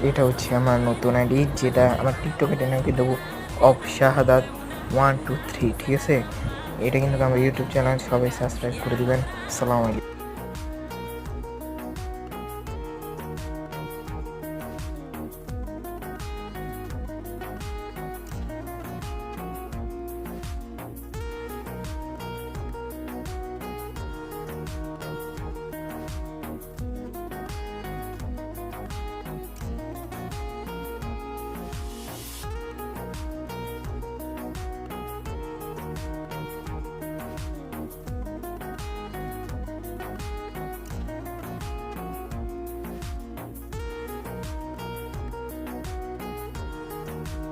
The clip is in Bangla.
এটা হচ্ছে আমার নতুন আইডি, যেটা আমার টিকটকের নামকে দেবো অফ শাহাদাত 123, ঠিক আছে? এটা কিন্তু আমার ইউটিউব চ্যানেল, সবাই সাবস্ক্রাইব করে দিবেন। আসসালামু আলাইকুম।